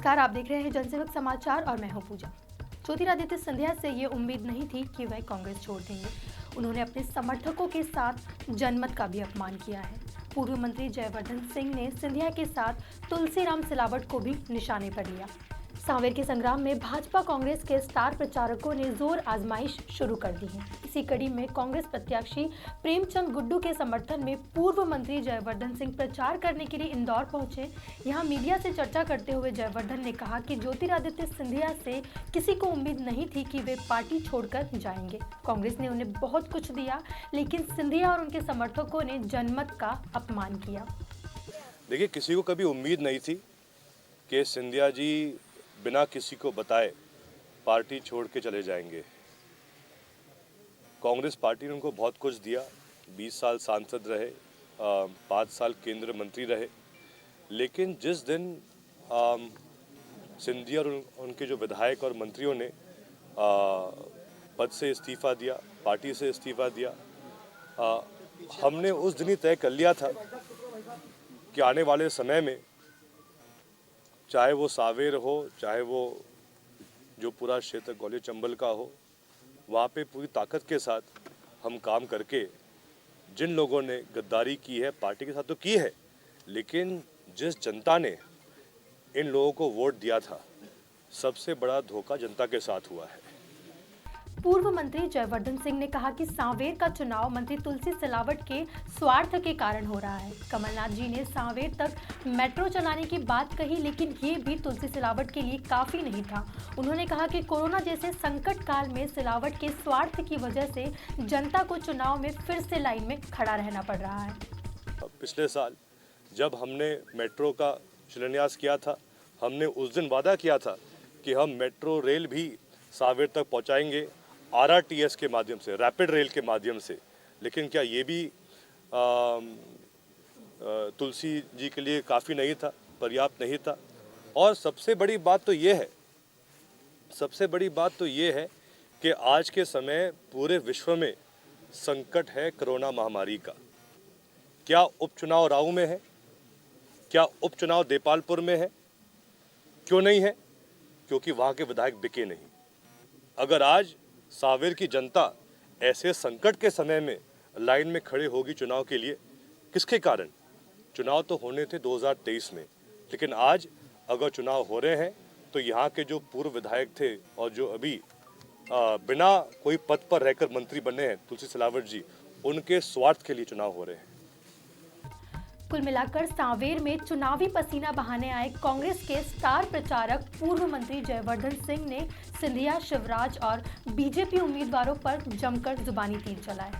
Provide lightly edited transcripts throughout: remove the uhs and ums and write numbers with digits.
नमस्कार, आप देख रहे हैं जनसेवक समाचार और मैं हूं पूजा। ज्योतिरादित्य सिंधिया से ये उम्मीद नहीं थी कि वह कांग्रेस छोड़ देंगे। उन्होंने अपने समर्थकों के साथ जनमत का भी अपमान किया है। पूर्व मंत्री जयवर्धन सिंह ने सिंधिया के साथ तुलसीराम सिलावट को भी निशाने पर लिया। सांवेर के संग्राम में भाजपा कांग्रेस के स्टार प्रचारकों ने जोर आजमाइश शुरू कर दी है। इसी कड़ी में कांग्रेस प्रत्याशी प्रेमचंद गुड्डू के समर्थन में पूर्व मंत्री जयवर्धन सिंह प्रचार करने के लिए इंदौर पहुंचे। यहां मीडिया से चर्चा करते हुए जयवर्धन ने कहा कि ज्योतिरादित्य सिंधिया से किसी को उम्मीद नहीं थी कि वे पार्टी छोड़कर जाएंगे। कांग्रेस ने उन्हें बहुत कुछ दिया, लेकिन सिंधिया और उनके समर्थकों ने जनमत का अपमान किया। देखिए, किसी को कभी उम्मीद नहीं थी कि सिंधिया जी बिना किसी को बताए पार्टी छोड़ के चले जाएंगे। कांग्रेस पार्टी ने उनको बहुत कुछ दिया। 20 साल सांसद रहे, 5 साल केंद्र मंत्री रहे, लेकिन जिस दिन सिंधिया और उनके जो विधायक और मंत्रियों ने पद से इस्तीफा दिया, पार्टी से इस्तीफा दिया, हमने उस दिन ही तय कर लिया था कि आने वाले समय में चाहे वो सांवेर हो, चाहे वो जो पूरा क्षेत्र ग्वालियर चंबल का हो, वहाँ पे पूरी ताकत के साथ हम काम करके जिन लोगों ने गद्दारी की है पार्टी के साथ तो की है, लेकिन जिस जनता ने इन लोगों को वोट दिया था, सबसे बड़ा धोखा जनता के साथ हुआ है। पूर्व मंत्री जयवर्धन सिंह ने कहा कि सांवेर का चुनाव मंत्री तुलसी सिलावट के स्वार्थ के कारण हो रहा है। कमलनाथ जी ने सांवेर तक मेट्रो चलाने की बात कही, लेकिन ये भी तुलसी सिलावट के लिए काफी नहीं था। उन्होंने कहा कि कोरोना जैसे संकट काल में सिलावट के स्वार्थ की वजह से जनता को चुनाव में फिर से लाइन में खड़ा रहना पड़ रहा है। पिछले साल जब हमने मेट्रो का शिलान्यास किया था, हमने उस दिन वादा किया था कि हम मेट्रो रेल भी सांवेर तक पहुँचाएंगे, RRTS के माध्यम से, रैपिड रेल के माध्यम से। लेकिन क्या ये भी तुलसी जी के लिए काफ़ी नहीं था, पर्याप्त नहीं था। और सबसे बड़ी बात तो ये है कि आज के समय पूरे विश्व में संकट है कोरोना महामारी का। क्या उपचुनाव राऊ में है? क्या उपचुनाव देपालपुर में है? क्यों नहीं है? क्योंकि वहाँ के विधायक बिके नहीं। अगर आज सांवेर की जनता ऐसे संकट के समय में लाइन में खड़े होगी चुनाव के लिए, किसके कारण? चुनाव तो होने थे 2023 में, लेकिन आज अगर चुनाव हो रहे हैं तो यहाँ के जो पूर्व विधायक थे और जो अभी बिना कोई पद पर रहकर मंत्री बने हैं, तुलसी सिलावट जी, उनके स्वार्थ के लिए चुनाव हो रहे हैं। कुल मिलाकर सांवेर में चुनावी पसीना बहाने आए कांग्रेस के स्टार प्रचारक पूर्व मंत्री जयवर्धन सिंह ने सिंधिया, शिवराज और बीजेपी उम्मीदवारों पर जमकर जुबानी तीर चलाए।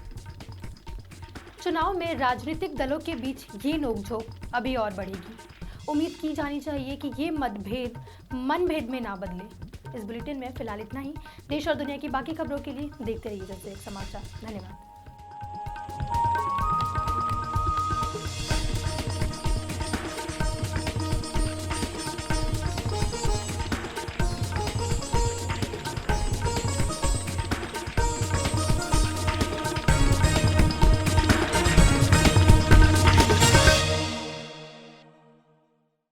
चुनाव में राजनीतिक दलों के बीच ये नोकझोंक अभी और बढ़ेगी। उम्मीद की जानी चाहिए कि ये मतभेद मनभेद में ना बदले। इस बुलेटिन में फिलहाल इतना ही। देश और दुनिया की बाकी खबरों के लिए देखते रहिए जनसेवक समाचार। धन्यवाद।